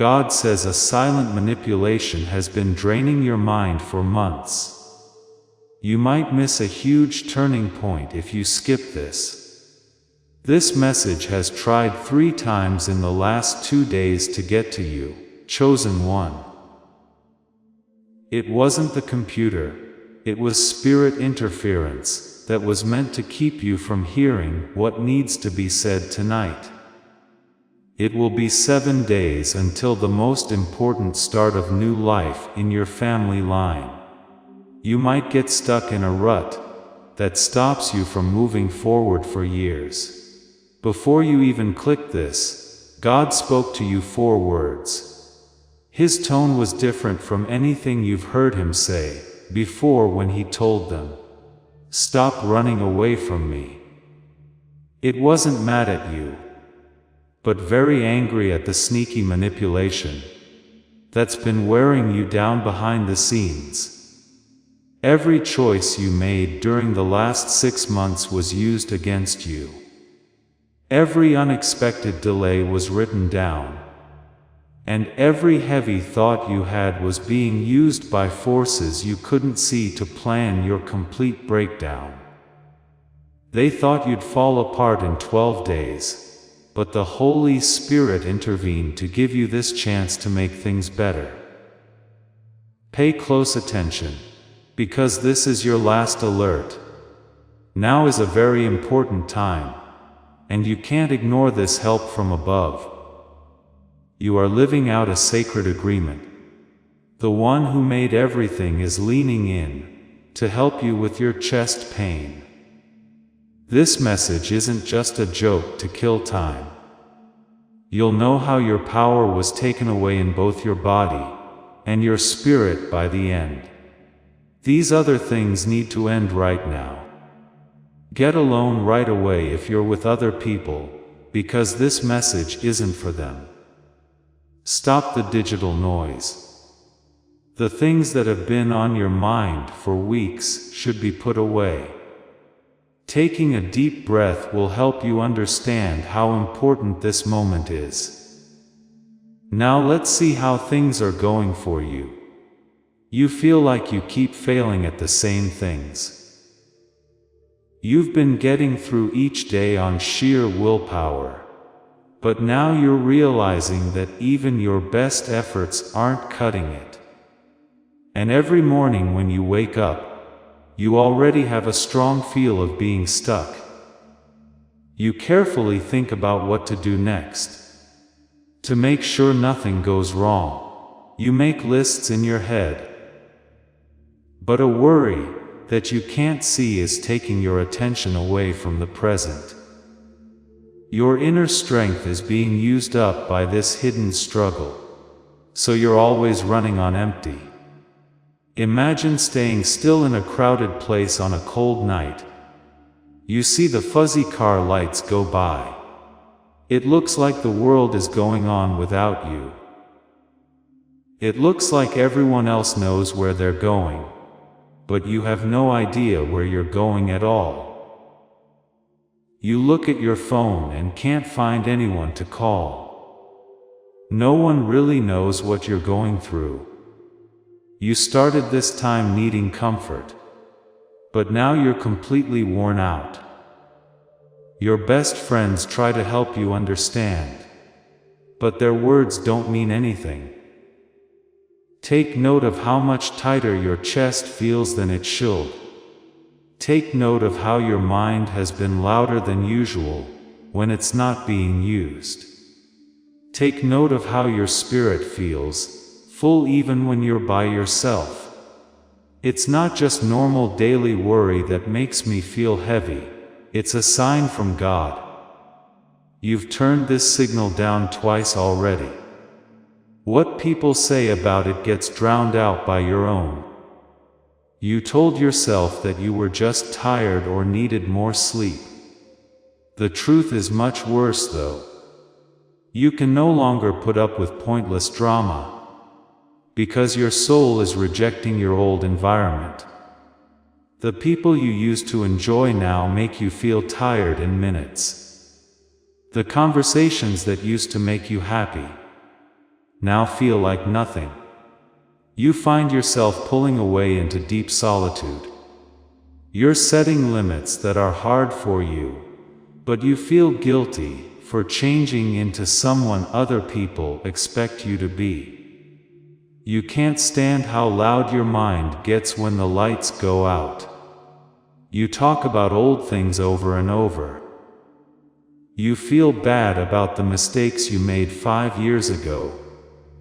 God says a silent manipulation has been draining your mind for months. You might miss a huge turning point if you skip this. This message has tried 3 times in the last 2 days to get to you, chosen one. It wasn't the computer, it was spirit interference that was meant to keep you from hearing what needs to be said tonight. It will be 7 days until the most important start of new life in your family line. You might get stuck in a rut that stops you from moving forward for years. Before you even click this, God spoke to you 4 words. His tone was different from anything you've heard him say before when he told them, "Stop running away from me." It wasn't mad at you, but very angry at the sneaky manipulation that's been wearing you down behind the scenes. Every choice you made during the last 6 months was used against you. Every unexpected delay was written down. And every heavy thought you had was being used by forces you couldn't see to plan your complete breakdown. They thought you'd fall apart in 12 days, but the Holy Spirit intervened to give you this chance to make things better. Pay close attention, because this is your last alert. Now is a very important time, and you can't ignore this help from above. You are living out a sacred agreement. The one who made everything is leaning in to help you with your chest pain. This message isn't just a joke to kill time. You'll know how your power was taken away in both your body and your spirit by the end. These other things need to end right now. Get alone right away if you're with other people, because this message isn't for them. Stop the digital noise. The things that have been on your mind for weeks should be put away. Taking a deep breath will help you understand how important this moment is. Now let's see how things are going for you. You feel like you keep failing at the same things. You've been getting through each day on sheer willpower. But now you're realizing that even your best efforts aren't cutting it. And every morning when you wake up, you already have a strong feel of being stuck. You carefully think about what to do next. To make sure nothing goes wrong, you make lists in your head. But a worry that you can't see is taking your attention away from the present. Your inner strength is being used up by this hidden struggle, so you're always running on empty. Imagine staying still in a crowded place on a cold night. You see the fuzzy car lights go by. It looks like the world is going on without you. It looks like everyone else knows where they're going, but you have no idea where you're going at all. You look at your phone and can't find anyone to call. No one really knows what you're going through. You started this time needing comfort, but now you're completely worn out. Your best friends try to help you understand, but their words don't mean anything. Take note of how much tighter your chest feels than it should. Take note of how your mind has been louder than usual when it's not being used. Take note of how your spirit feels, full even when you're by yourself. It's not just normal daily worry that makes me feel heavy, it's a sign from God. You've turned this signal down twice already. What people say about it gets drowned out by your own. You told yourself that you were just tired or needed more sleep. The truth is much worse though. You can no longer put up with pointless drama, because your soul is rejecting your old environment. The people you used to enjoy now make you feel tired in minutes. The conversations that used to make you happy now feel like nothing. You find yourself pulling away into deep solitude. You're setting limits that are hard for you, but you feel guilty for changing into someone other people expect you to be. You can't stand how loud your mind gets when the lights go out. You talk about old things over and over. You feel bad about the mistakes you made 5 years ago,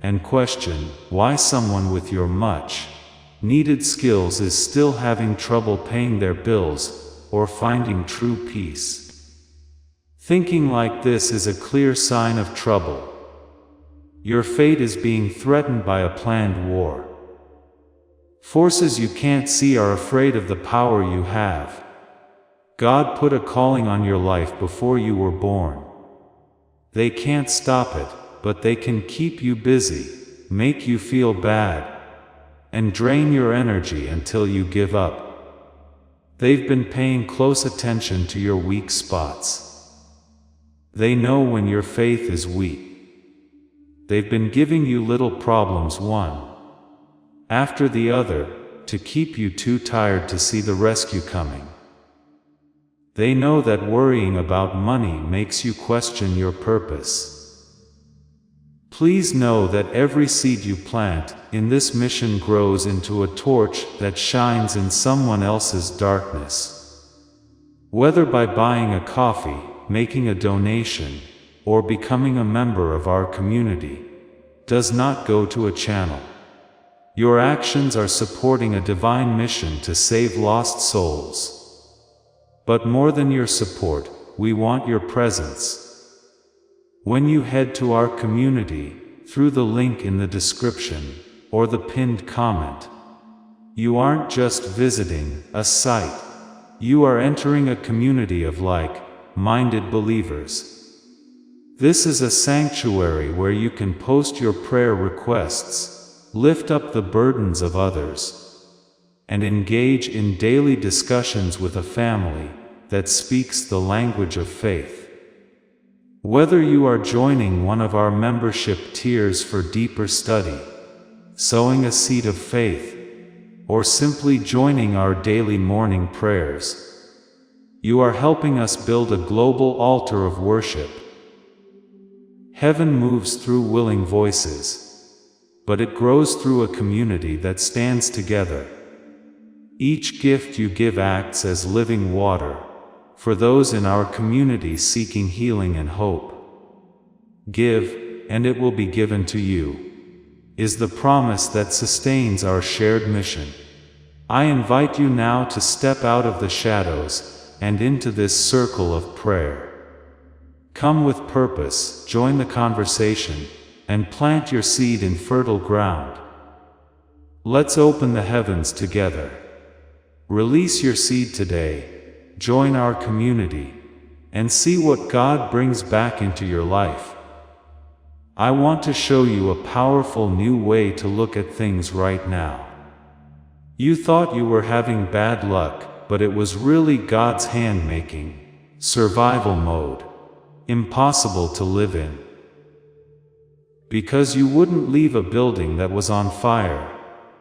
and question why someone with your much needed skills is still having trouble paying their bills or finding true peace. Thinking like this is a clear sign of trouble. Your fate is being threatened by a planned war. Forces you can't see are afraid of the power you have. God put a calling on your life before you were born. They can't stop it, but they can keep you busy, make you feel bad, and drain your energy until you give up. They've been paying close attention to your weak spots. They know when your faith is weak. They've been giving you little problems one after the other, to keep you too tired to see the rescue coming. They know that worrying about money makes you question your purpose. Please know that every seed you plant in this mission grows into a torch that shines in someone else's darkness. Whether by buying a coffee, making a donation, or becoming a member of our community, does not go to a channel. Your actions are supporting a divine mission to save lost souls. But more than your support, we want your presence. When you head to our community, through the link in the description, or the pinned comment, you aren't just visiting a site. You are entering a community of like-minded believers. This is a sanctuary where you can post your prayer requests, lift up the burdens of others, and engage in daily discussions with a family that speaks the language of faith. Whether you are joining one of our membership tiers for deeper study, sowing a seed of faith, or simply joining our daily morning prayers, you are helping us build a global altar of worship. Heaven moves through willing voices, but it grows through a community that stands together. Each gift you give acts as living water for those in our community seeking healing and hope. Give, and it will be given to you, is the promise that sustains our shared mission. I invite you now to step out of the shadows and into this circle of prayer. Come with purpose, join the conversation, and plant your seed in fertile ground. Let's open the heavens together. Release your seed today. Join our community, and see what God brings back into your life. I want to show you a powerful new way to look at things right now. You thought you were having bad luck, but it was really God's hand making. Survival mode. Impossible to live in. Because you wouldn't leave a building that was on fire,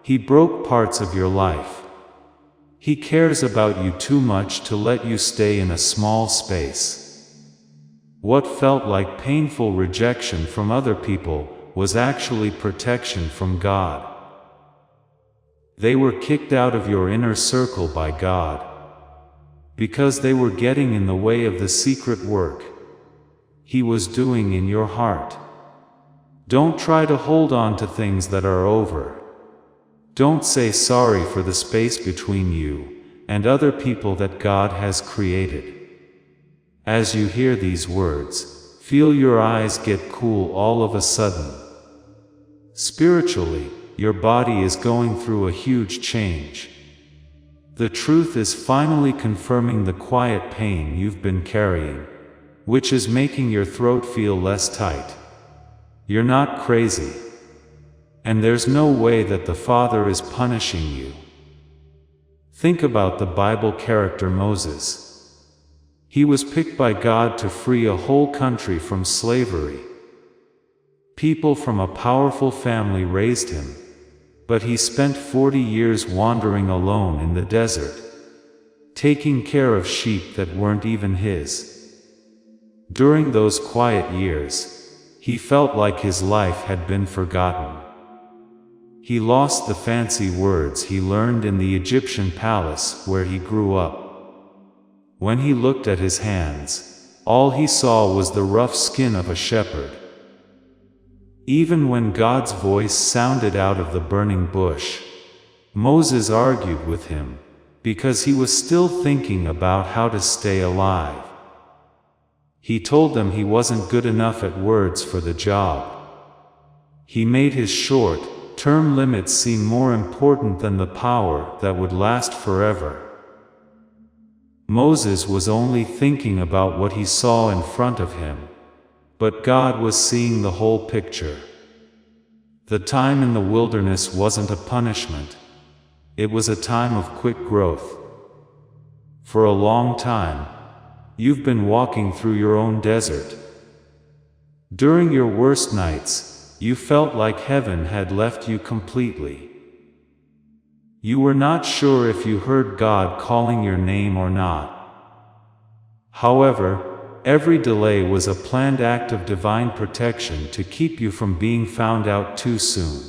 He broke parts of your life. He cares about you too much to let you stay in a small space. What felt like painful rejection from other people was actually protection from God. They were kicked out of your inner circle by God, because they were getting in the way of the secret work He was doing in your heart. Don't try to hold on to things that are over. Don't say sorry for the space between you and other people that God has created. As you hear these words, feel your eyes get cool all of a sudden. Spiritually, your body is going through a huge change. The truth is finally confirming the quiet pain you've been carrying, which is making your throat feel less tight. You're not crazy. And there's no way that the Father is punishing you. Think about the Bible character Moses. He was picked by God to free a whole country from slavery. People from a powerful family raised him, but he spent 40 years wandering alone in the desert, taking care of sheep that weren't even his. During those quiet years, he felt like his life had been forgotten. He lost the fancy words he learned in the Egyptian palace where he grew up. When he looked at his hands, all he saw was the rough skin of a shepherd. Even when God's voice sounded out of the burning bush, Moses argued with him, because he was still thinking about how to stay alive. He told them he wasn't good enough at words for the job. He made his short-term limits seem more important than the power that would last forever. Moses was only thinking about what he saw in front of him, but God was seeing the whole picture. The time in the wilderness wasn't a punishment. It was a time of quick growth. For a long time, you've been walking through your own desert. During your worst nights, you felt like heaven had left you completely. You were not sure if you heard God calling your name or not. However, every delay was a planned act of divine protection to keep you from being found out too soon.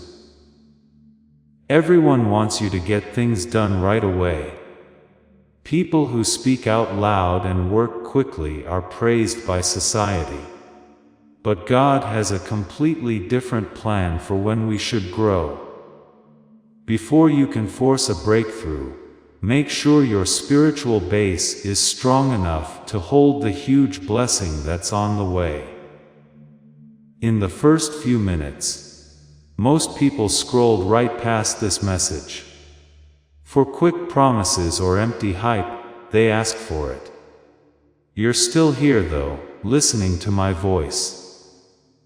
Everyone wants you to get things done right away. People who speak out loud and work quickly are praised by society. But God has a completely different plan for when we should grow. Before you can force a breakthrough, make sure your spiritual base is strong enough to hold the huge blessing that's on the way. In the first few minutes, most people scrolled right past this message. For quick promises or empty hype, they asked for it. You're still here though, listening to my voice.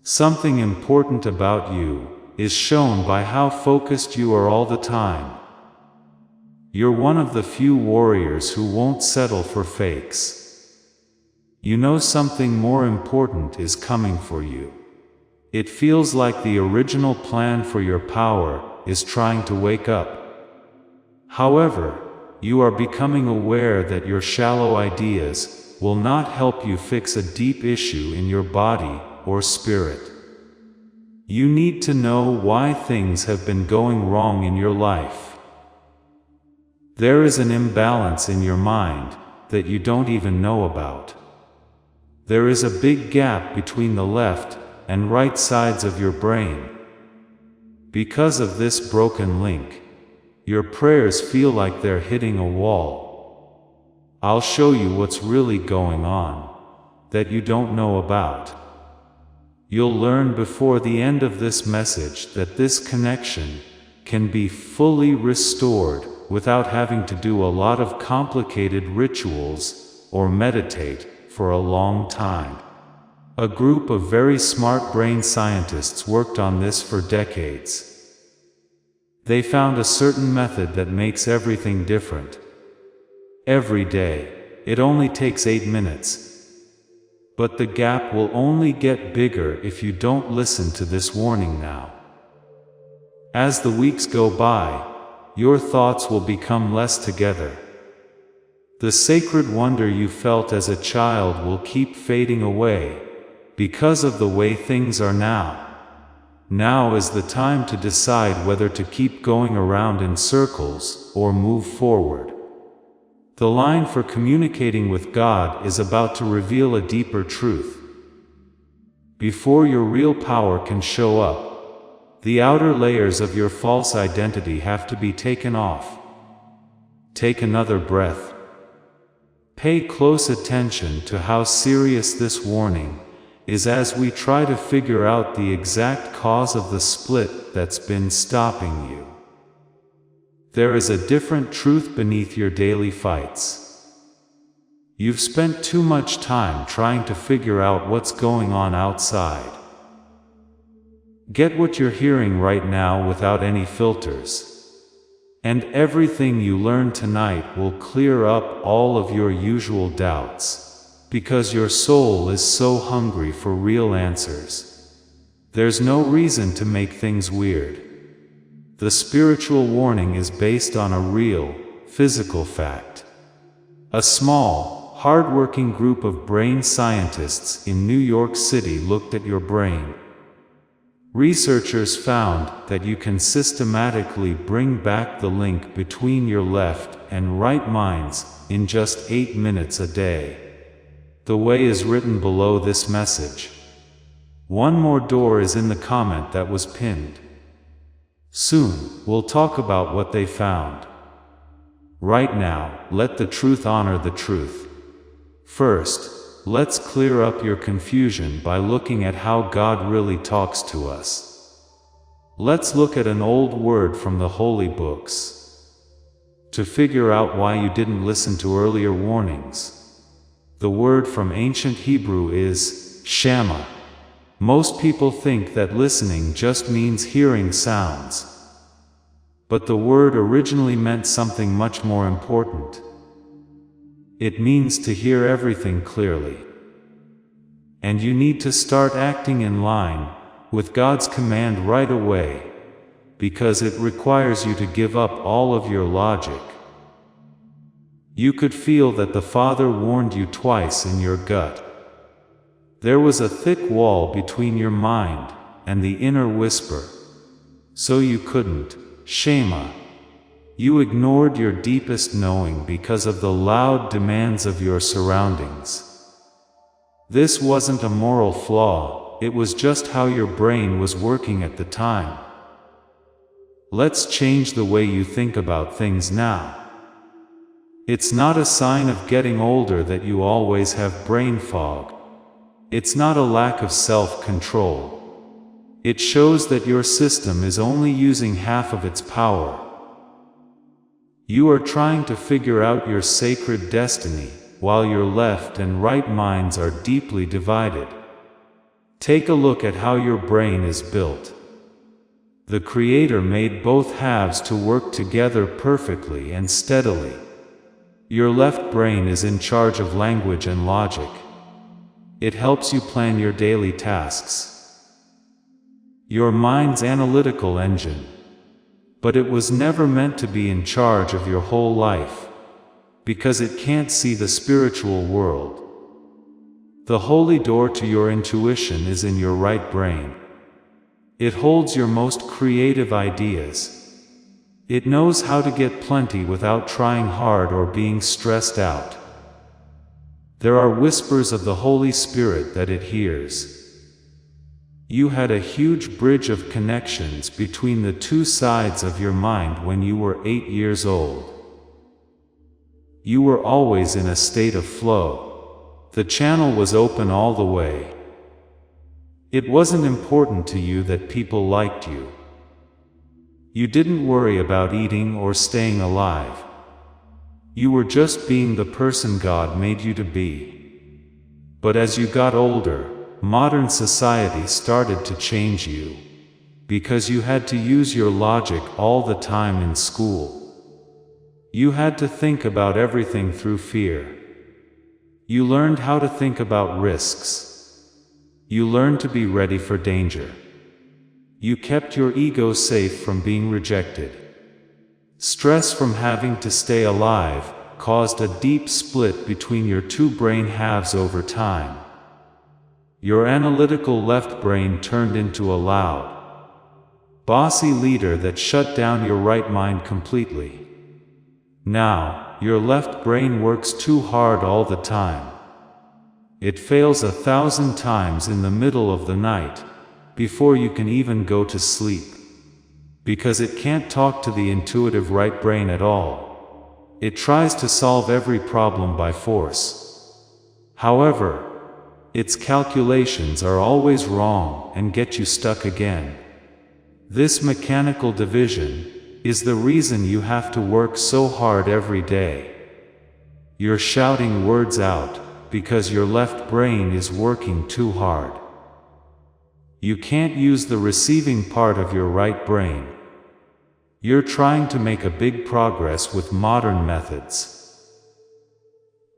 Something important about you is shown by how focused you are all the time. You're one of the few warriors who won't settle for fakes. You know something more important is coming for you. It feels like the original plan for your power is trying to wake up. However, you are becoming aware that your shallow ideas will not help you fix a deep issue in your body or spirit. You need to know why things have been going wrong in your life. There is an imbalance in your mind that you don't even know about. There is a big gap between the left and right sides of your brain. Because of this broken link, your prayers feel like they're hitting a wall. I'll show you what's really going on that you don't know about. You'll learn before the end of this message that this connection can be fully restored without having to do a lot of complicated rituals or meditate for a long time. A group of very smart brain scientists worked on this for decades. They found a certain method that makes everything different. Every day, it only takes 8 minutes. But the gap will only get bigger if you don't listen to this warning now. As the weeks go by, your thoughts will become less together. The sacred wonder you felt as a child will keep fading away, because of the way things are now. Now is the time to decide whether to keep going around in circles or move forward. The line for communicating with God is about to reveal a deeper truth. Before your real power can show up, the outer layers of your false identity have to be taken off. Take another breath. Pay close attention to how serious this warning is as we try to figure out the exact cause of the split that's been stopping you. There is a different truth beneath your daily fights. You've spent too much time trying to figure out what's going on outside. Get what you're hearing right now without any filters. And everything you learn tonight will clear up all of your usual doubts, because your soul is so hungry for real answers. There's no reason to make things weird. The spiritual warning is based on a real, physical fact. A small, hard-working group of brain scientists in New York City looked at your brain. Researchers found that you can systematically bring back the link between your left and right minds in just 8 minutes a day. The way is written below this message. One more door is in the comment that was pinned. Soon, we'll talk about what they found. Right now, let the truth honor the truth. First, let's clear up your confusion by looking at how God really talks to us. Let's look at an old word from the holy books to figure out why you didn't listen to earlier warnings. The word from ancient Hebrew is shama. Most people think that listening just means hearing sounds. But the word originally meant something much more important. It means to hear everything clearly. And you need to start acting in line with God's command right away, because it requires you to give up all of your logic. You could feel that the Father warned you twice in your gut. There was a thick wall between your mind and the inner whisper. So you couldn't, shema. You ignored your deepest knowing because of the loud demands of your surroundings. This wasn't a moral flaw, it was just how your brain was working at the time. Let's change the way you think about things now. It's not a sign of getting older that you always have brain fog. It's not a lack of self-control. It shows that your system is only using half of its power. You are trying to figure out your sacred destiny, while your left and right minds are deeply divided. Take a look at how your brain is built. The Creator made both halves to work together perfectly and steadily. Your left brain is in charge of language and logic. It helps you plan your daily tasks. Your mind's analytical engine. But it was never meant to be in charge of your whole life, because it can't see the spiritual world. The holy door to your intuition is in your right brain. It holds your most creative ideas. It knows how to get plenty without trying hard or being stressed out. There are whispers of the Holy Spirit that it hears. You had a huge bridge of connections between the two sides of your mind when you were 8 years old. You were always in a state of flow. The channel was open all the way. It wasn't important to you that people liked you. You didn't worry about eating or staying alive. You were just being the person God made you to be. But as you got older, modern society started to change you, because you had to use your logic all the time in school. You had to think about everything through fear. You learned how to think about risks. You learned to be ready for danger. You kept your ego safe from being rejected. Stress from having to stay alive caused a deep split between your two brain halves over time. Your analytical left brain turned into a loud, bossy leader that shut down your right mind completely. Now, your left brain works too hard all the time. It fails 1,000 times in the middle of the night, before you can even go to sleep. Because it can't talk to the intuitive right brain at all. It tries to solve every problem by force. However, its calculations are always wrong and get you stuck again. This mechanical division is the reason you have to work so hard every day. You're shouting words out because your left brain is working too hard. You can't use the receiving part of your right brain. You're trying to make a big progress with modern methods.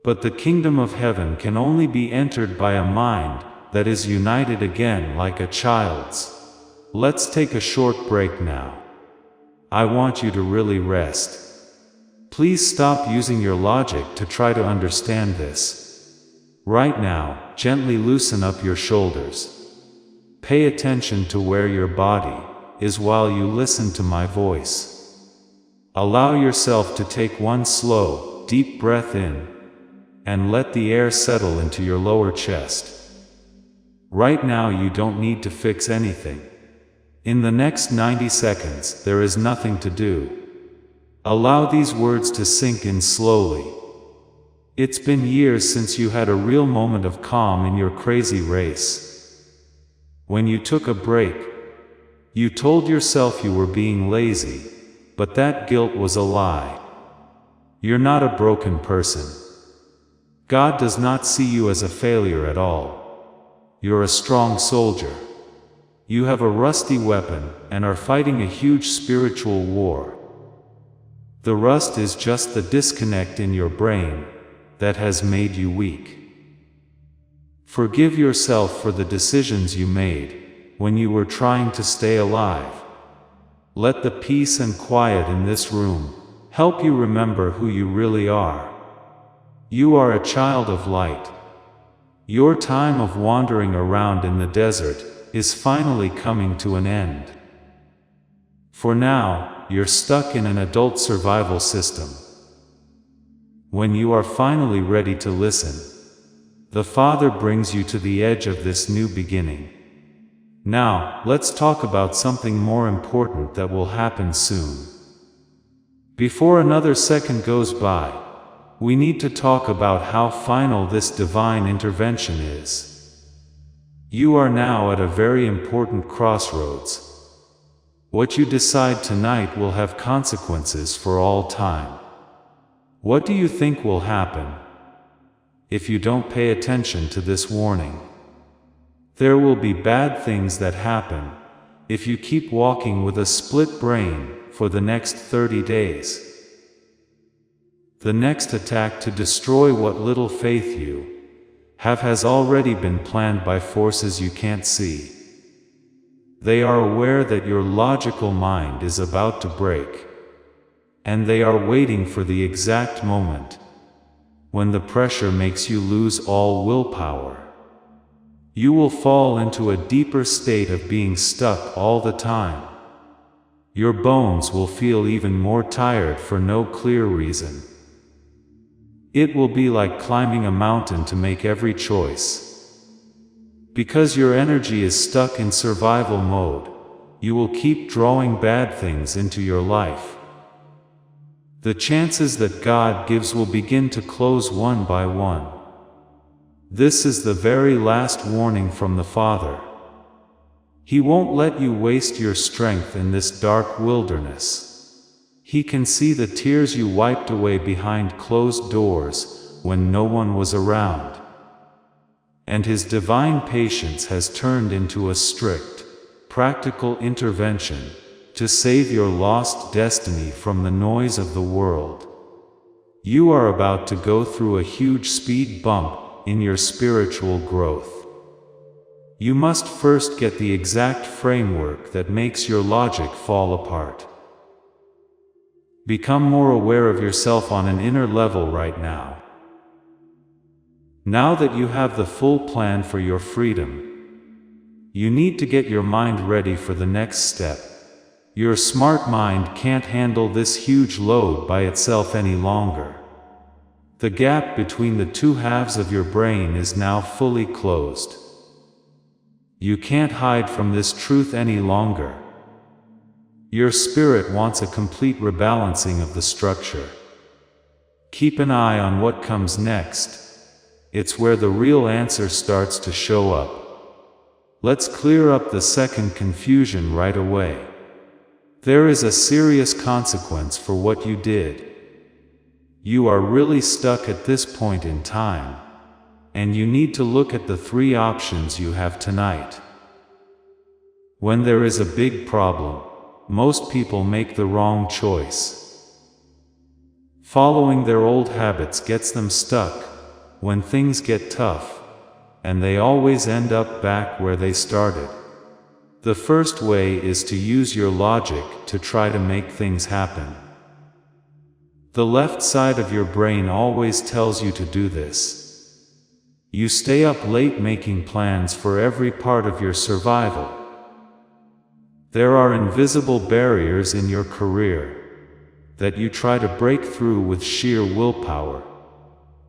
But the kingdom of heaven can only be entered by a mind that is united again like a child's. let's take a short break now. I want you to really rest. Please stop using your logic to try to understand this. Right now, gently loosen up your shoulders. Pay attention to where your body is while you listen to my voice. Allow yourself to take one slow, deep breath in, and let the air settle into your lower chest. Right now you don't need to fix anything. In the next 90 seconds, there is nothing to do. Allow these words to sink in slowly. It's been years since you had a real moment of calm in your crazy race. When you took a break, you told yourself you were being lazy, but that guilt was a lie. You're not a broken person. God does not see you as a failure at all. You're a strong soldier. You have a rusty weapon and are fighting a huge spiritual war. The rust is just the disconnect in your brain that has made you weak. Forgive yourself for the decisions you made when you were trying to stay alive. Let the peace and quiet in this room help you remember who you really are. You are a child of light. Your time of wandering around in the desert is finally coming to an end. For now, you're stuck in an adult survival system. When you are finally ready to listen, the Father brings you to the edge of this new beginning. Now, let's talk about something more important that will happen soon. Before another second goes by, we need to talk about how final this divine intervention is. You are now at a very important crossroads. What you decide tonight will have consequences for all time. What do you think will happen if you don't pay attention to this warning? There will be bad things that happen if you keep walking with a split brain for the next 30 days. The next attack to destroy what little faith you have has already been planned by forces you can't see. They are aware that your logical mind is about to break, and they are waiting for the exact moment when the pressure makes you lose all willpower. You will fall into a deeper state of being stuck all the time. Your bones will feel even more tired for no clear reason. It will be like climbing a mountain to make every choice. Because your energy is stuck in survival mode, you will keep drawing bad things into your life. The chances that God gives will begin to close one by one. This is the very last warning from the Father. He won't let you waste your strength in this dark wilderness. He can see the tears you wiped away behind closed doors when no one was around. And His divine patience has turned into a strict, practical intervention to save your lost destiny from the noise of the world. You are about to go through a huge speed bump in your spiritual growth. You must first get the exact framework that makes your logic fall apart. Become more aware of yourself on an inner level right now. Now that you have the full plan for your freedom, you need to get your mind ready for the next step. Your smart mind can't handle this huge load by itself any longer. The gap between the two halves of your brain is now fully closed. You can't hide from this truth any longer. Your spirit wants a complete rebalancing of the structure. Keep an eye on what comes next. It's where the real answer starts to show up. Let's clear up the second confusion right away. There is a serious consequence for what you did. You are really stuck at this point in time, and you need to look at the three options you have tonight. When there is a big problem, most people make the wrong choice. Following their old habits gets them stuck when things get tough, and they always end up back where they started. The first way is to use your logic to try to make things happen. The left side of your brain always tells you to do this. You stay up late making plans for every part of your survival. There are invisible barriers in your career that you try to break through with sheer willpower.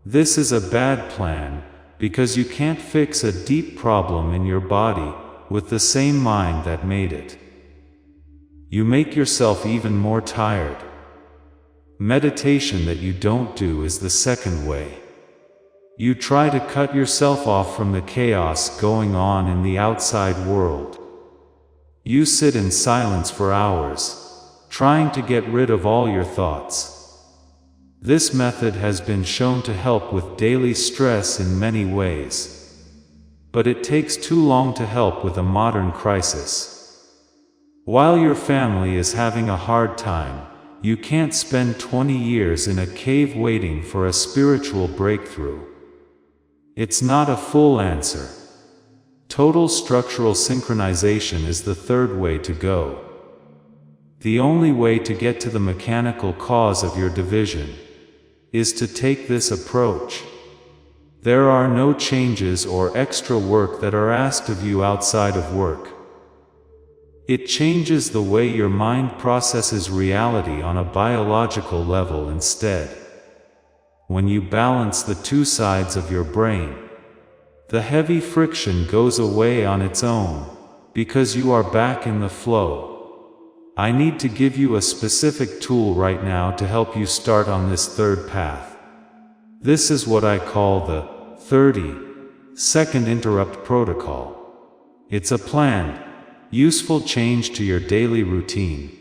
This is a bad plan, because you can't fix a deep problem in your body with the same mind that made it. You make yourself even more tired. Meditation that you don't do is the second way. You try to cut yourself off from the chaos going on in the outside world. You sit in silence for hours, trying to get rid of all your thoughts. This method has been shown to help with daily stress in many ways. But it takes too long to help with a modern crisis. While your family is having a hard time, you can't spend 20 years in a cave waiting for a spiritual breakthrough. It's not a full answer. Total structural synchronization is the third way to go. The only way to get to the mechanical cause of your division is to take this approach. There are no changes or extra work that are asked of you outside of work. It changes the way your mind processes reality on a biological level instead. When you balance the two sides of your brain, the heavy friction goes away on its own, because you are back in the flow. I need to give you a specific tool right now to help you start on this third path. This is what I call the 30-second interrupt protocol. It's a planned, useful change to your daily routine.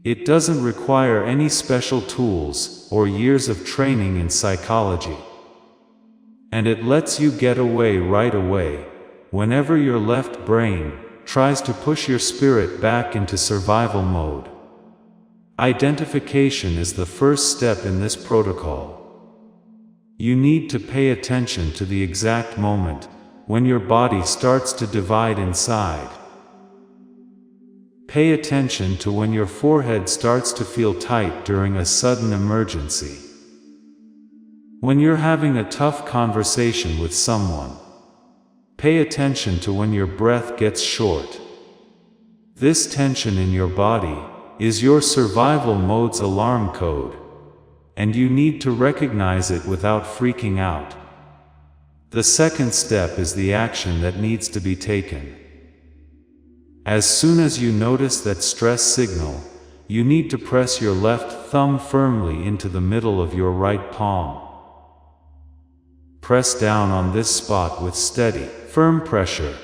It doesn't require any special tools or years of training in psychology. And it lets you get away right away, whenever your left brain tries to push your spirit back into survival mode. Identification is the first step in this protocol. You need to pay attention to the exact moment when your body starts to divide inside. Pay attention to when your forehead starts to feel tight during a sudden emergency. When you're having a tough conversation with someone. Pay attention to when your breath gets short. This tension in your body is your survival mode's alarm code, and you need to recognize it without freaking out. The second step is the action that needs to be taken. As soon as you notice that stress signal, you need to press your left thumb firmly into the middle of your right palm. Press down on this spot with steady, firm pressure.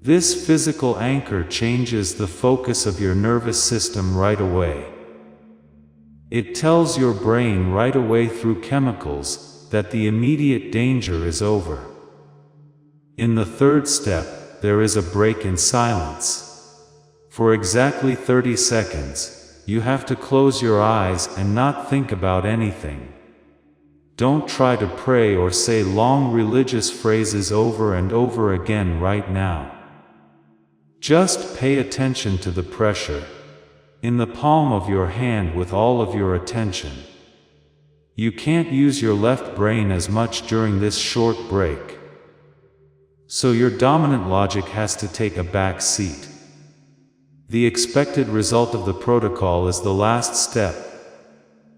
This physical anchor changes the focus of your nervous system right away. It tells your brain right away through chemicals that the immediate danger is over. In the third step, there is a break in silence. For exactly 30 seconds, you have to close your eyes and not think about anything. Don't try to pray or say long religious phrases over and over again right now. Just pay attention to the pressure in the palm of your hand with all of your attention. You can't use your left brain as much during this short break. So your dominant logic has to take a back seat. The expected result of the protocol is the last step.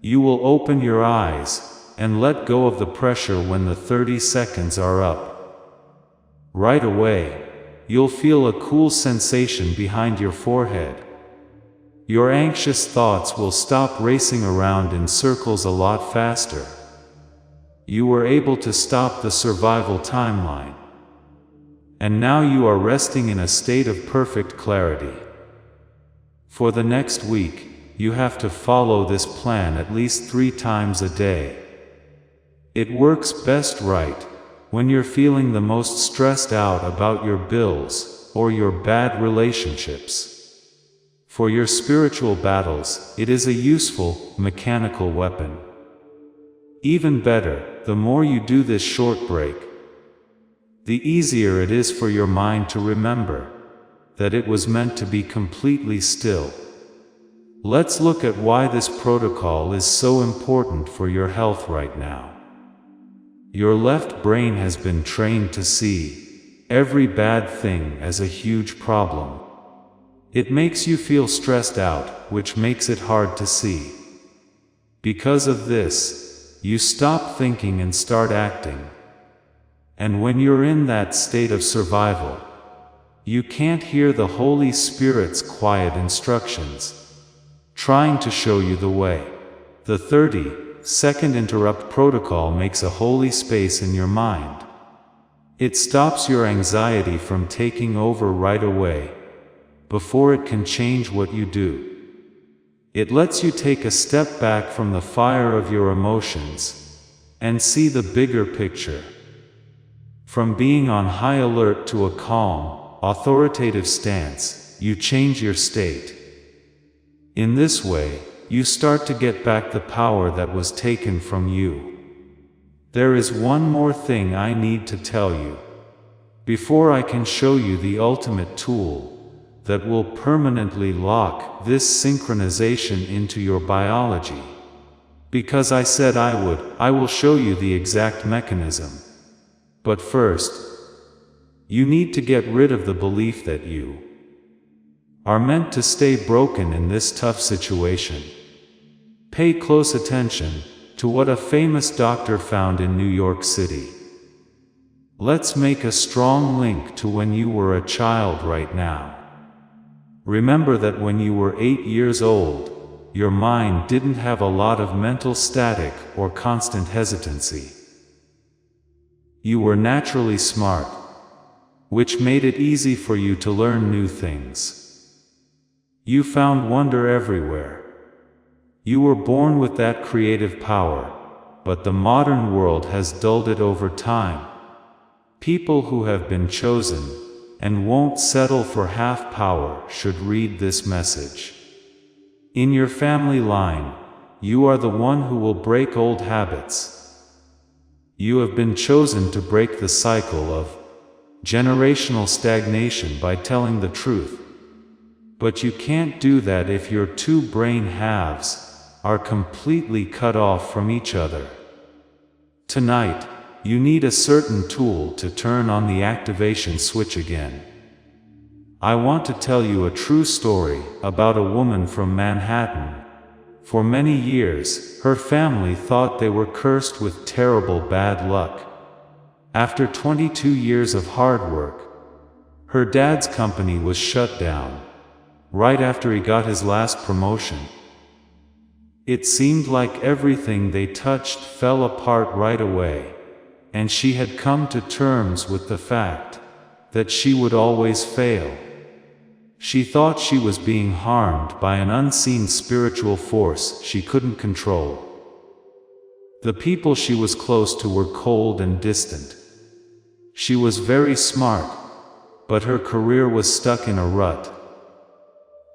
You will open your eyes and let go of the pressure when the 30 seconds are up. Right away, you'll feel a cool sensation behind your forehead. Your anxious thoughts will stop racing around in circles a lot faster. You were able to stop the survival timeline. And now you are resting in a state of perfect clarity. For the next week, you have to follow this plan at least 3 times a day. It works best right when you're feeling the most stressed out about your bills or your bad relationships. For your spiritual battles, it is a useful, mechanical weapon. Even better, the more you do this short break, the easier it is for your mind to remember. that it was meant to be completely still. Let's look at why this protocol is so important for your health right now. Your left brain has been trained to see every bad thing as a huge problem. It makes you feel stressed out, which makes it hard to see. Because of this, you stop thinking and start acting. And when you're in that state of survival, you can't hear the Holy Spirit's quiet instructions, trying to show you the way. The 30-second interrupt protocol makes a holy space in your mind. It stops your anxiety from taking over right away, before it can change what you do. It lets you take a step back from the fire of your emotions, and see the bigger picture. From being on high alert to a calm, authoritative stance, you change your state. In this way, you start to get back the power that was taken from you. There is one more thing I need to tell you, before I can show you the ultimate tool that will permanently lock this synchronization into your biology. Because I said I will show you the exact mechanism. But first, you need to get rid of the belief that you are meant to stay broken in this tough situation. Pay close attention to what a famous doctor found in New York City. Let's make a strong link to when you were a child right now. Remember that when you were 8 years old, your mind didn't have a lot of mental static or constant hesitancy. You were naturally smart, which made it easy for you to learn new things. You found wonder everywhere. You were born with that creative power, but the modern world has dulled it over time. People who have been chosen and won't settle for half power should read this message. In your family line, you are the one who will break old habits. You have been chosen to break the cycle of generational stagnation by telling the truth. But you can't do that if your two brain halves are completely cut off from each other. Tonight, you need a certain tool to turn on the activation switch again. I want to tell you a true story about a woman from Manhattan. For many years, her family thought they were cursed with terrible bad luck. After 22 years of hard work, her dad's company was shut down, right after he got his last promotion. It seemed like everything they touched fell apart right away, and she had come to terms with the fact that she would always fail. She thought she was being harmed by an unseen spiritual force she couldn't control. The people she was close to were cold and distant. She was very smart, but her career was stuck in a rut.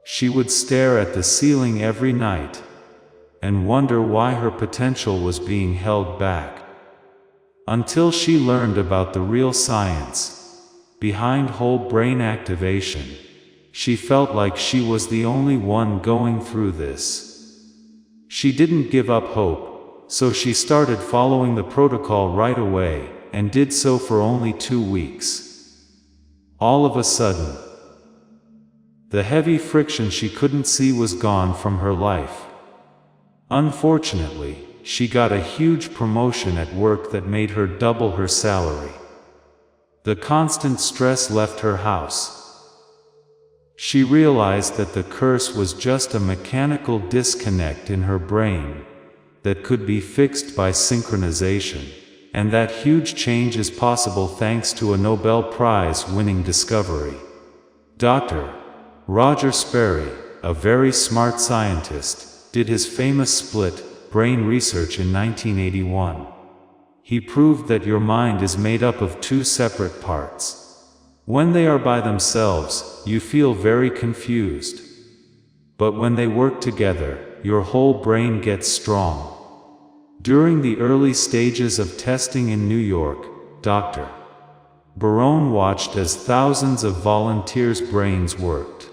She would stare at the ceiling every night and wonder why her potential was being held back. Until she learned about the real science behind whole brain activation, she felt like she was the only one going through this. She didn't give up hope, so she started following the protocol right away, and did so for only 2 weeks. All of a sudden, the heavy friction she couldn't see was gone from her life. Unfortunately, she got a huge promotion at work that made her double her salary. The constant stress left her house. She realized that the curse was just a mechanical disconnect in her brain that could be fixed by synchronization, and that huge change is possible thanks to a Nobel Prize-winning discovery. Dr. Roger Sperry, a very smart scientist, did his famous split brain research in 1981. He proved that your mind is made up of 2 separate parts. When they are by themselves, you feel very confused. But when they work together, your whole brain gets strong. During the early stages of testing in New York, Dr. Barone watched as thousands of volunteers' brains worked.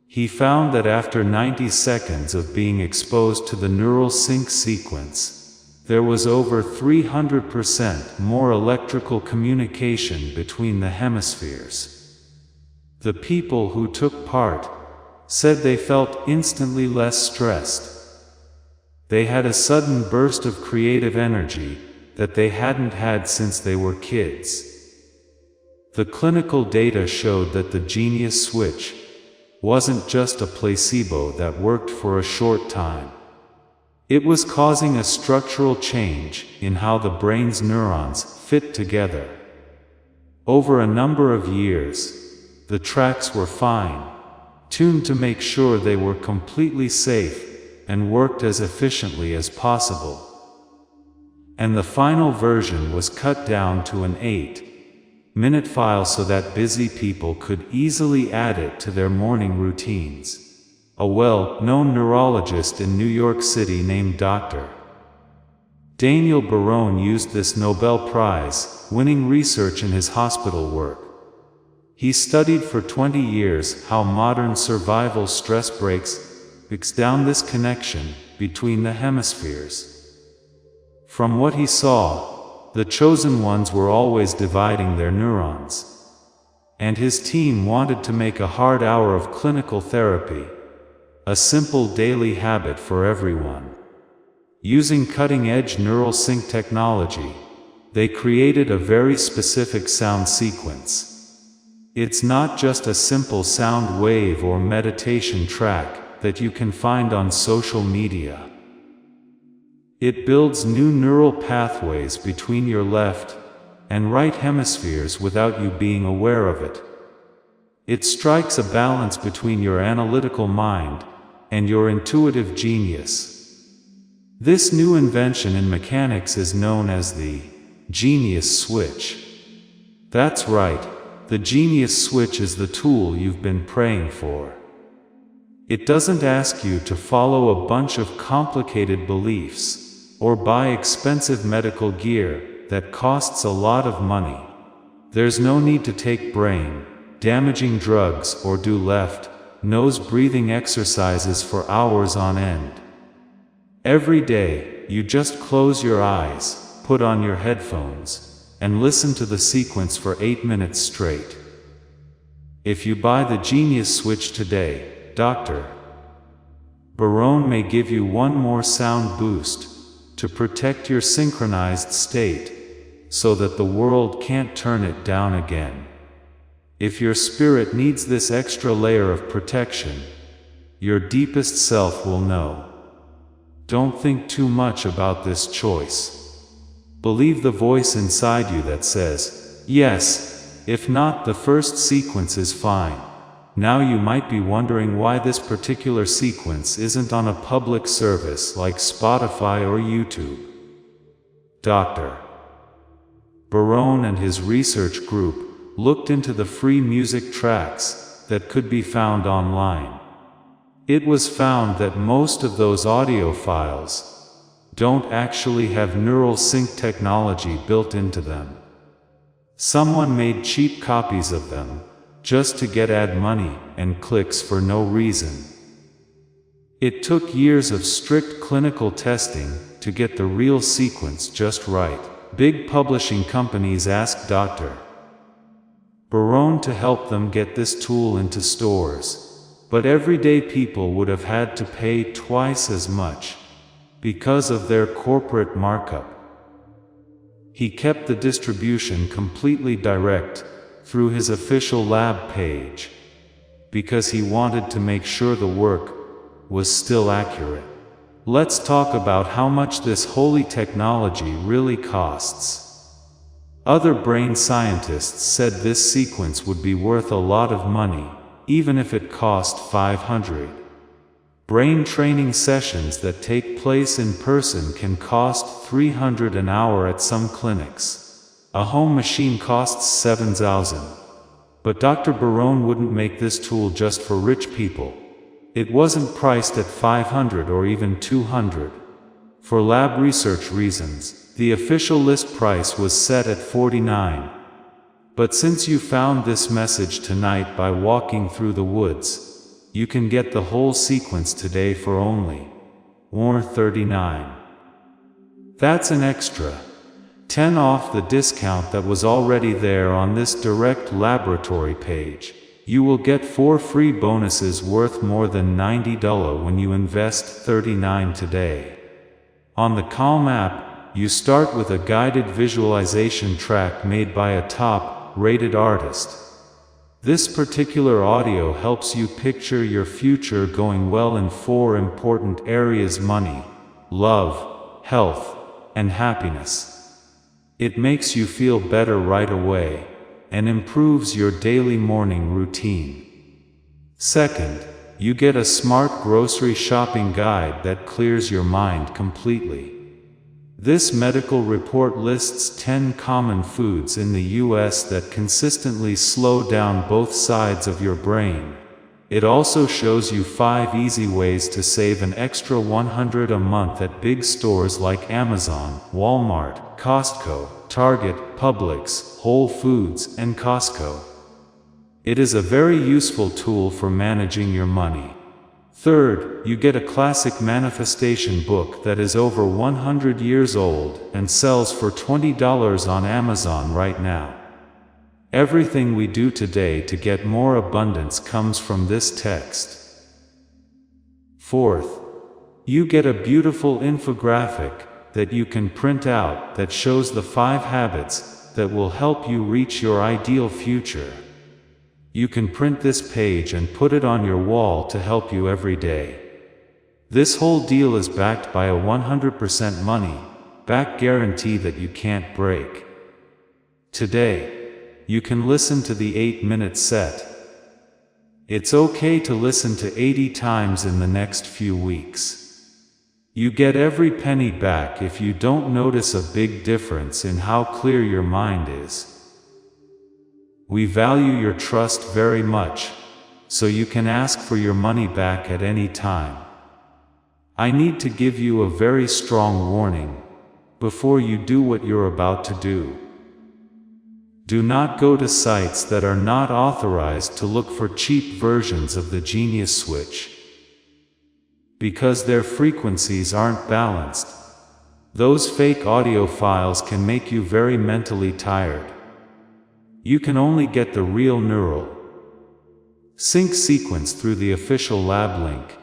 He found that after 90 seconds of being exposed to the neural sync sequence, there was over 300% more electrical communication between the hemispheres. The people who took part said they felt instantly less stressed. They had a sudden burst of creative energy that they hadn't had since they were kids. The clinical data showed that the genius switch wasn't just a placebo that worked for a short time. It was causing a structural change in how the brain's neurons fit together. Over a number of years, the tracks were fine, tuned to make sure they were completely safe and worked as efficiently as possible. And the final version was cut down to an 8-minute file so that busy people could easily add it to their morning routines. A well-known neurologist in New York City named Dr. Daniel Barone used this Nobel Prize-winning research in his hospital work. He studied for 20 years how modern survival stress breaks down this connection between the hemispheres. From what he saw, the chosen ones were always dividing their neurons. And his team wanted to make a hard hour of clinical therapy a simple daily habit for everyone. Using cutting-edge neural sync technology, they created a very specific sound sequence. It's not just a simple sound wave or meditation track that you can find on social media. It builds new neural pathways between your left and right hemispheres without you being aware of it. It strikes a balance between your analytical mind and your intuitive genius. This new invention in mechanics is known as the genius switch. That's right, the genius switch is the tool you've been praying for. It doesn't ask you to follow a bunch of complicated beliefs or buy expensive medical gear that costs a lot of money. There's no need to take brain-damaging drugs or do left-nose breathing exercises for hours on end. Every day, you just close your eyes, put on your headphones, and listen to the sequence for 8 minutes straight. If you buy the Genius Switch today, Dr. Barone may give you one more sound boost to protect your synchronized state, so that the world can't turn it down again. If your spirit needs this extra layer of protection, your deepest self will know. Don't think too much about this choice. Believe the voice inside you that says, yes, if not, the first sequence is fine. Now you might be wondering why this particular sequence isn't on a public service like Spotify or YouTube. Dr. Barone and his research group looked into the free music tracks that could be found online. It was found that most of those audio files don't actually have neural sync technology built into them. Someone made cheap copies of them just to get ad money and clicks for no reason. It took years of strict clinical testing to get the real sequence just right. Big publishing companies asked Dr. Barone to help them get this tool into stores, but everyday people would have had to pay twice as much because of their corporate markup. He kept the distribution completely direct through his official lab page, because he wanted to make sure the work was still accurate. Let's talk about how much this holy technology really costs. Other brain scientists said this sequence would be worth a lot of money, even if it cost 500. Brain training sessions that take place in person can cost $300 an hour at some clinics. A home machine costs $7,000. But Dr. Barone wouldn't make this tool just for rich people. It wasn't priced at $500 or even $200. For lab research reasons, the official list price was set at $49. But since you found this message tonight by walking through the woods, you can get the whole sequence today for only $39. That's an extra 10 off the discount that was already there on this direct laboratory page. You will get 4 free bonuses worth more than $90 when you invest $39 today. On the Calm app, you start with a guided visualization track made by a top-rated artist. This particular audio helps you picture your future going well in 4 important areas: money, love, health, and happiness. It makes you feel better right away, and improves your daily morning routine. Second, you get a smart grocery shopping guide that clears your mind completely. This medical report lists 10 common foods in the US that consistently slow down both sides of your brain. It also shows you 5 easy ways to save an extra $100 a month at big stores like Amazon, Walmart, Costco, Target, Publix, Whole Foods, and Costco. It is a very useful tool for managing your money. Third, you get a classic manifestation book that is over 100 years old and sells for $20 on Amazon right now. Everything we do today to get more abundance comes from this text. Fourth, you get a beautiful infographic that you can print out that shows the 5 habits that will help you reach your ideal future. You can print this page and put it on your wall to help you every day. This whole deal is backed by a 100% money-back guarantee that you can't break. Today, you can listen to the 8-minute set. It's okay to listen to 80 times in the next few weeks. You get every penny back if you don't notice a big difference in how clear your mind is. We value your trust very much, so you can ask for your money back at any time. I need to give you a very strong warning before you do what you're about to do. Do not go to sites that are not authorized to look for cheap versions of the Genius Switch, because their frequencies aren't balanced. Those fake audio files can make you very mentally tired. You can only get the real neural sync sequence through the official lab link.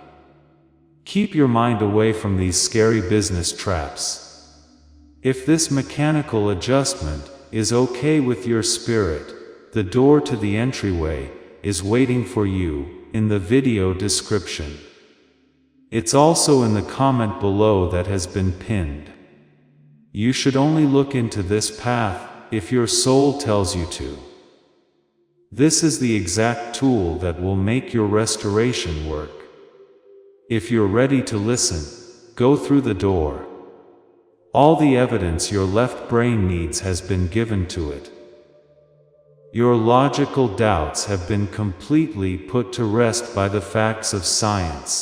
Keep your mind away from these scary business traps. If this mechanical adjustment is okay with your spirit, the door to the entryway is waiting for you in the video description. It's also in the comment below that has been pinned. You should only look into this path if your soul tells you to. This is the exact tool that will make your restoration work. If you're ready to listen, go through the door. All the evidence your left brain needs has been given to it. Your logical doubts have been completely put to rest by the facts of science.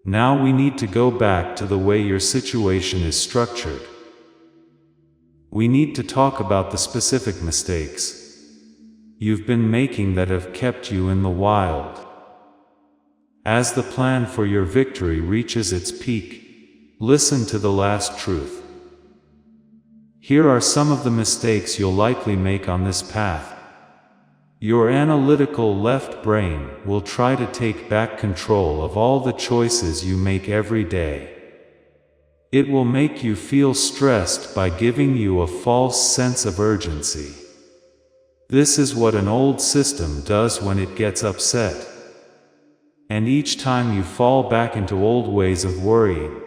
Now we need to go back to the way your situation is structured. We need to talk about the specific mistakes you've been making that have kept you in the wild. As the plan for your victory reaches its peak, listen to the last truth. Here are some of the mistakes you'll likely make on this path. Your analytical left brain will try to take back control of all the choices you make every day. It will make you feel stressed by giving you a false sense of urgency. This is what an old system does when it gets upset. And each time you fall back into old ways of worrying,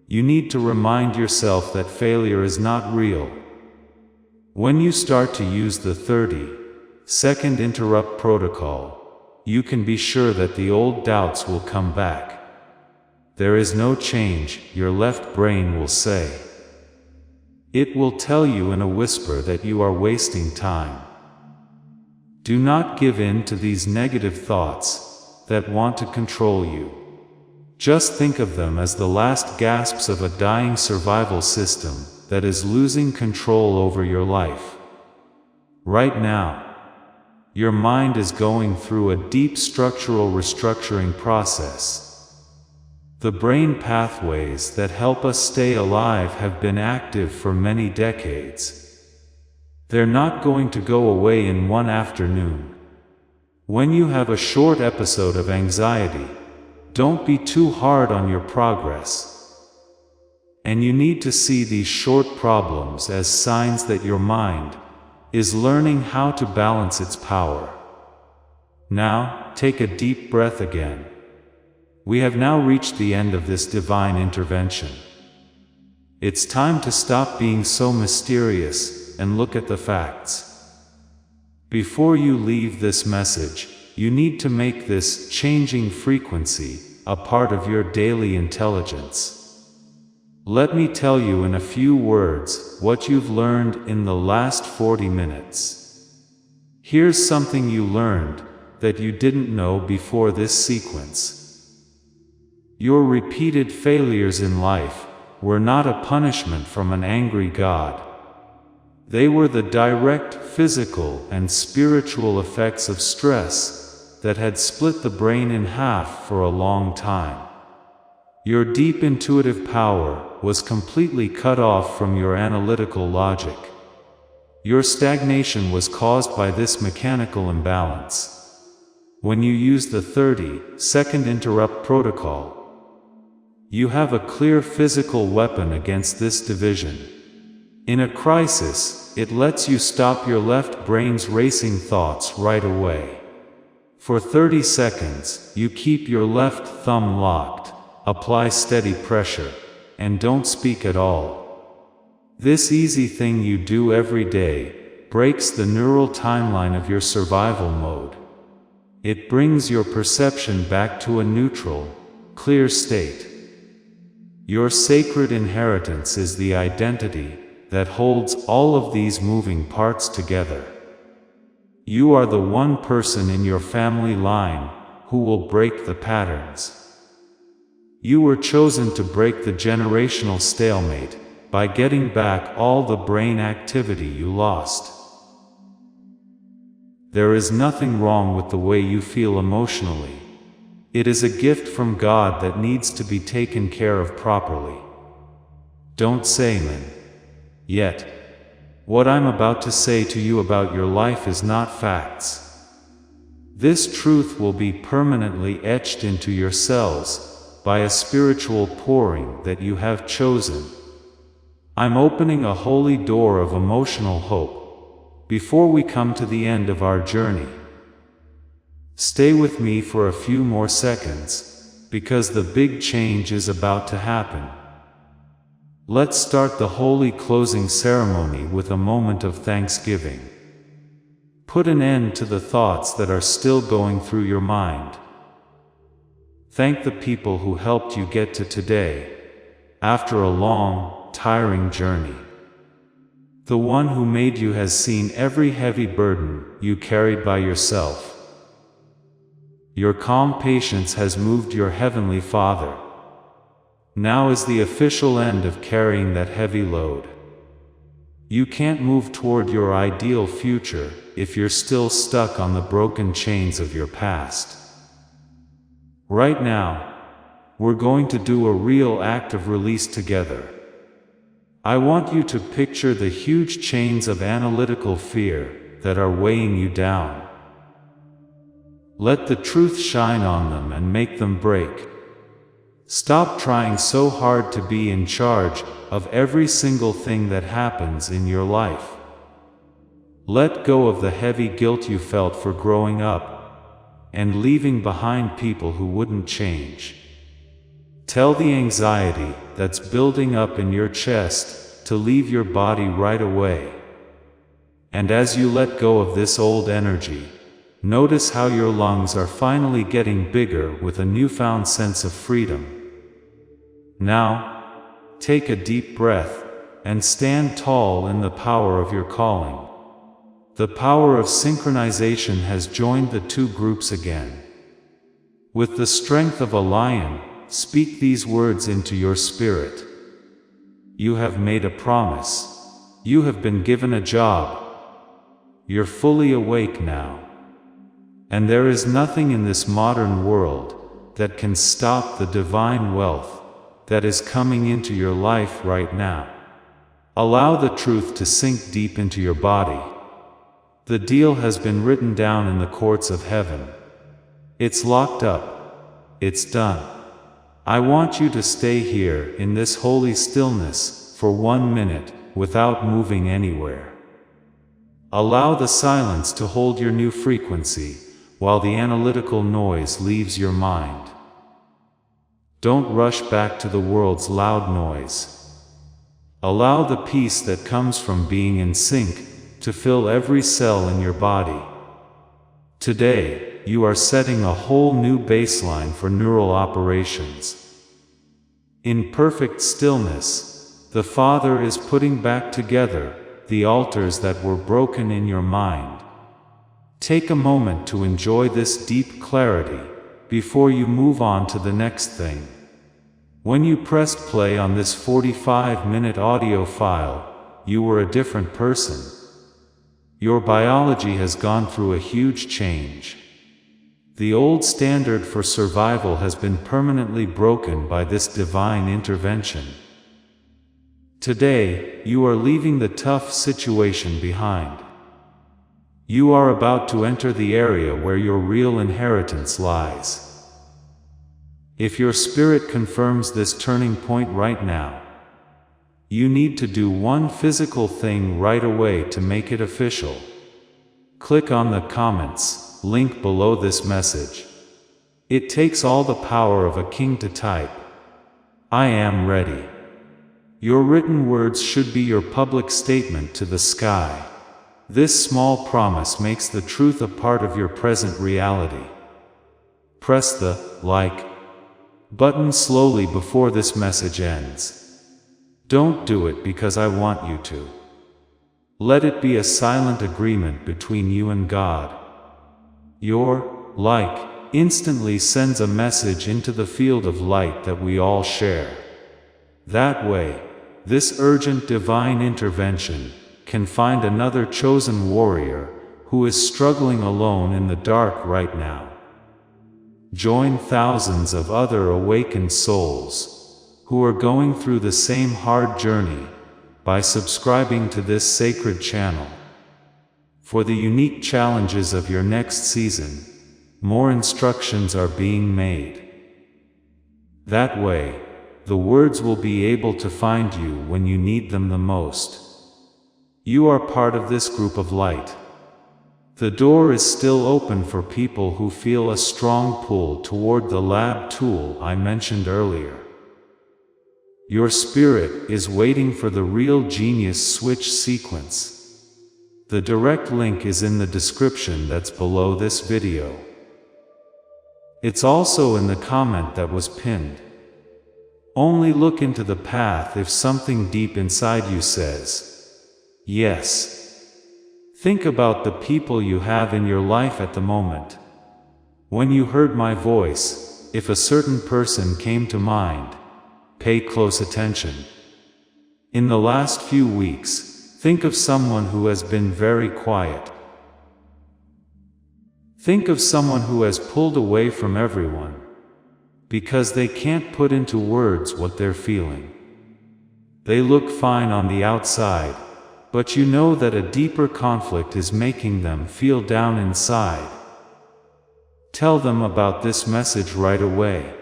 you need to remind yourself that failure is not real. When you start to use the 30-second interrupt protocol, you can be sure that the old doubts will come back. There is no change, your left brain will say. It will tell you in a whisper that you are wasting time. Do not give in to these negative thoughts that want to control you. Just think of them as the last gasps of a dying survival system that is losing control over your life. Right now, your mind is going through a deep structural restructuring process. The brain pathways that help us stay alive have been active for many decades. They're not going to go away in one afternoon. When you have a short episode of anxiety, don't be too hard on your progress. And you need to see these short problems as signs that your mind is learning how to balance its power. Now, take a deep breath again. We have now reached the end of this divine intervention. It's time to stop being so mysterious and look at the facts. Before you leave this message, you need to make this changing frequency a part of your daily intelligence. Let me tell you in a few words what you've learned in the last 40 minutes. Here's something you learned that you didn't know before this sequence. Your repeated failures in life were not a punishment from an angry God. They were the direct physical and spiritual effects of stress that had split the brain in half for a long time. Your deep intuitive power was completely cut off from your analytical logic. Your stagnation was caused by this mechanical imbalance. When you use the 30-second interrupt protocol, you have a clear physical weapon against this division. In a crisis, it lets you stop your left brain's racing thoughts right away. For 30 seconds, you keep your left thumb locked, apply steady pressure, and don't speak at all. This easy thing you do every day breaks the neural timeline of your survival mode. It brings your perception back to a neutral, clear state. Your sacred inheritance is the identity that holds all of these moving parts together. You are the one person in your family line who will break the patterns. You were chosen to break the generational stalemate by getting back all the brain activity you lost. There is nothing wrong with the way you feel emotionally. It is a gift from God that needs to be taken care of properly. Don't say amen yet. What I'm about to say to you about your life is not facts. This truth will be permanently etched into your cells by a spiritual pouring that you have chosen. I'm opening a holy door of emotional hope before we come to the end of our journey. Stay with me for a few more seconds, because the big change is about to happen. Let's start the holy closing ceremony with a moment of thanksgiving. Put an end to the thoughts that are still going through your mind. Thank the people who helped you get to today, after a long, tiring journey. The one who made you has seen every heavy burden you carried by yourself. Your calm patience has moved your Heavenly Father. Now is the official end of carrying that heavy load. You can't move toward your ideal future if you're still stuck on the broken chains of your past. Right now, we're going to do a real act of release together. I want you to picture the huge chains of analytical fear that are weighing you down. Let the truth shine on them and make them break. Stop trying so hard to be in charge of every single thing that happens in your life. Let go of the heavy guilt you felt for growing up and leaving behind people who wouldn't change. Tell the anxiety that's building up in your chest to leave your body right away. And as you let go of this old energy, notice how your lungs are finally getting bigger with a newfound sense of freedom. Now, take a deep breath and stand tall in the power of your calling. The power of synchronization has joined the two groups again. With the strength of a lion, speak these words into your spirit. You have made a promise. You have been given a job. You're fully awake now. And there is nothing in this modern world that can stop the divine wealth that is coming into your life right now. Allow the truth to sink deep into your body. The deal has been written down in the courts of heaven. It's locked up. It's done. I want you to stay here in this holy stillness for 1 minute without moving anywhere. Allow the silence to hold your new frequency while the analytical noise leaves your mind. Don't rush back to the world's loud noise. Allow the peace that comes from being in sync to fill every cell in your body. Today, you are setting a whole new baseline for neural operations. In perfect stillness, the Father is putting back together the altars that were broken in your mind. Take a moment to enjoy this deep clarity before you move on to the next thing. When you pressed play on this 45-minute audio file, you were a different person. Your biology has gone through a huge change. The old standard for survival has been permanently broken by this divine intervention. Today, you are leaving the tough situation behind. You are about to enter the area where your real inheritance lies. If your spirit confirms this turning point right now, you need to do one physical thing right away to make it official. Click on the comments link below this message. It takes all the power of a king to type, "I am ready." Your written words should be your public statement to the sky. This small promise makes the truth a part of your present reality. Press the like button slowly before this message ends. Don't do it because I want you to. Let it be a silent agreement between you and God. Your like instantly sends a message into the field of light that we all share. That way, this urgent divine intervention can find another chosen warrior who is struggling alone in the dark right now. Join thousands of other awakened souls who are going through the same hard journey by subscribing to this sacred channel. For the unique challenges of your next season, more instructions are being made. That way, the words will be able to find you when you need them the most. You are part of this group of light. The door is still open for people who feel a strong pull toward the lab tool I mentioned earlier. Your spirit is waiting for the real genius switch sequence. The direct link is in the description that's below this video. It's also in the comment that was pinned. Only look into the path if something deep inside you says, yes. Think about the people you have in your life at the moment. When you heard my voice, if a certain person came to mind, pay close attention. In the last few weeks, think of someone who has been very quiet. Think of someone who has pulled away from everyone, because they can't put into words what they're feeling. They look fine on the outside, but you know that a deeper conflict is making them feel down inside. Tell them about this message right away.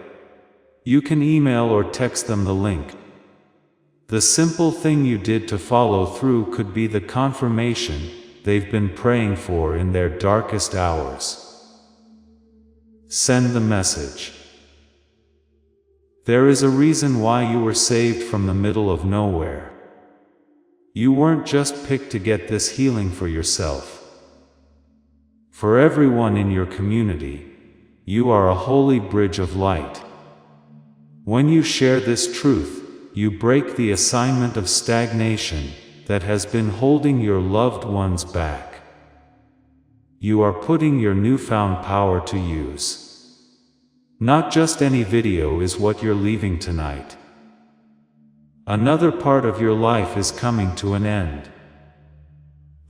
You can email or text them the link. The simple thing you did to follow through could be the confirmation they've been praying for in their darkest hours. Send the message. There is a reason why you were saved from the middle of nowhere. You weren't just picked to get this healing for yourself. For everyone in your community, you are a holy bridge of light. When you share this truth, you break the assignment of stagnation that has been holding your loved ones back. You are putting your newfound power to use. Not just any video is what you're leaving tonight. Another part of your life is coming to an end.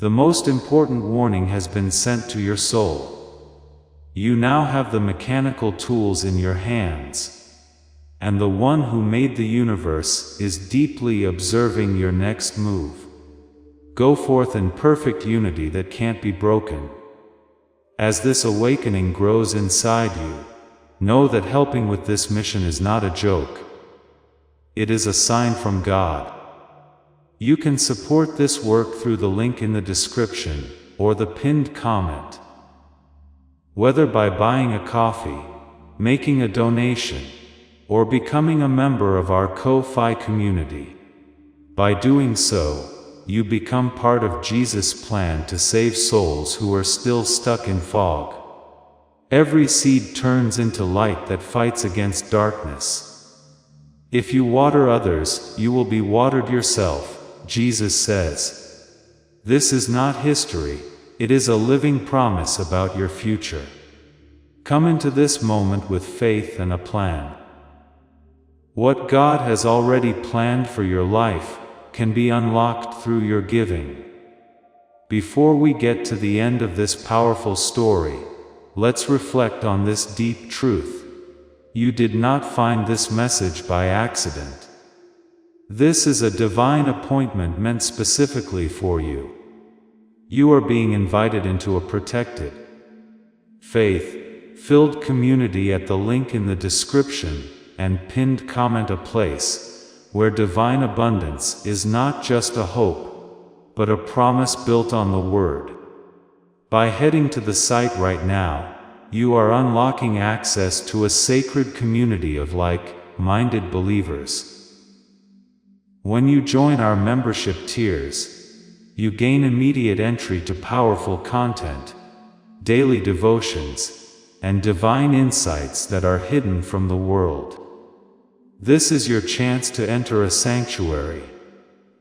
The most important warning has been sent to your soul. You now have the mechanical tools in your hands, and the one who made the universe is deeply observing your next move. Go forth in perfect unity that can't be broken. As this awakening grows inside you, know that helping with this mission is not a joke. It is a sign from God. You can support this work through the link in the description or the pinned comment. Whether by buying a coffee, making a donation, or becoming a member of our Ko-Fi community. By doing so, you become part of Jesus' plan to save souls who are still stuck in fog. Every seed turns into light that fights against darkness. If you water others, you will be watered yourself, Jesus says. This is not history, it is a living promise about your future. Come into this moment with faith and a plan. What God has already planned for your life can be unlocked through your giving. Before we get to the end of this powerful story, let's reflect on this deep truth. You did not find this message by accident. This is a divine appointment meant specifically for you. You are being invited into a protected, faith-filled community at the link in the description and pinned comment, a place where divine abundance is not just a hope, but a promise built on the Word. By heading to the site right now, you are unlocking access to a sacred community of like-minded believers. When you join our membership tiers, you gain immediate entry to powerful content, daily devotions, and divine insights that are hidden from the world. This is your chance to enter a sanctuary,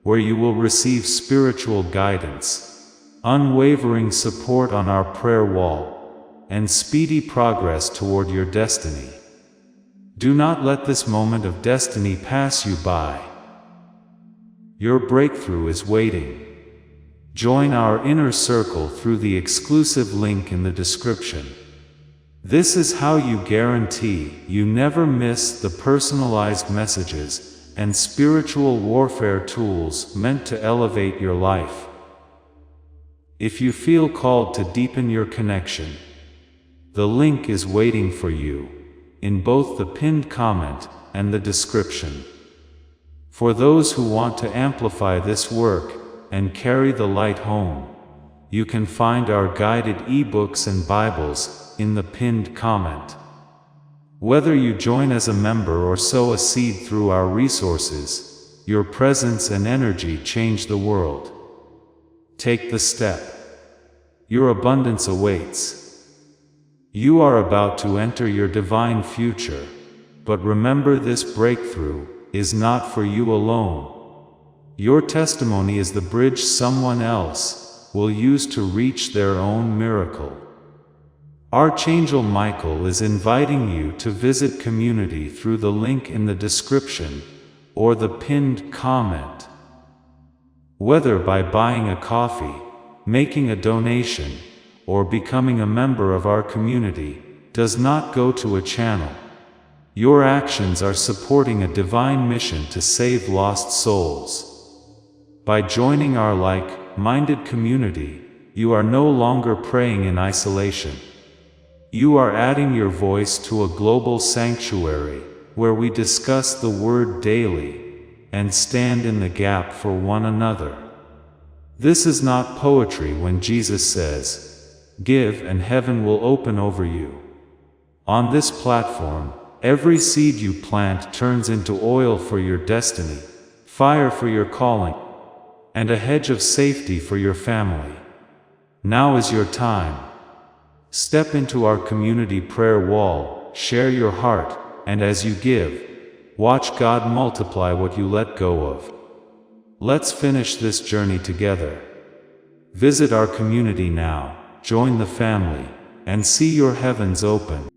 where you will receive spiritual guidance, unwavering support on our prayer wall, and speedy progress toward your destiny. Do not let this moment of destiny pass you by. Your breakthrough is waiting. Join our inner circle through the exclusive link in the description. This is how you guarantee you never miss the personalized messages and spiritual warfare tools meant to elevate your life. If you feel called to deepen your connection, the link is waiting for you, in both the pinned comment and the description. For those who want to amplify this work and carry the light home, you can find our guided ebooks and Bibles in the pinned comment. Whether you join as a member or sow a seed through our resources, your presence and energy change the world. Take the step. Your abundance awaits. You are about to enter your divine future, but remember, this breakthrough is not for you alone. Your testimony is the bridge someone else will use to reach their own miracle. Archangel Michael is inviting you to visit community through the link in the description or the pinned comment. Whether by buying a coffee, making a donation, or becoming a member of our community, does not go to a channel. Your actions are supporting a divine mission to save lost souls. By joining our like-minded community, you are no longer praying in isolation. You are adding your voice to a global sanctuary, where we discuss the Word daily, and stand in the gap for one another. This is not poetry when Jesus says, "Give and heaven will open over you." On this platform, every seed you plant turns into oil for your destiny, fire for your calling, and a hedge of safety for your family. Now is your time. Step into our community prayer wall, share your heart, and as you give, watch God multiply what you let go of. Let's finish this journey together. Visit our community now, join the family, and see your heavens open.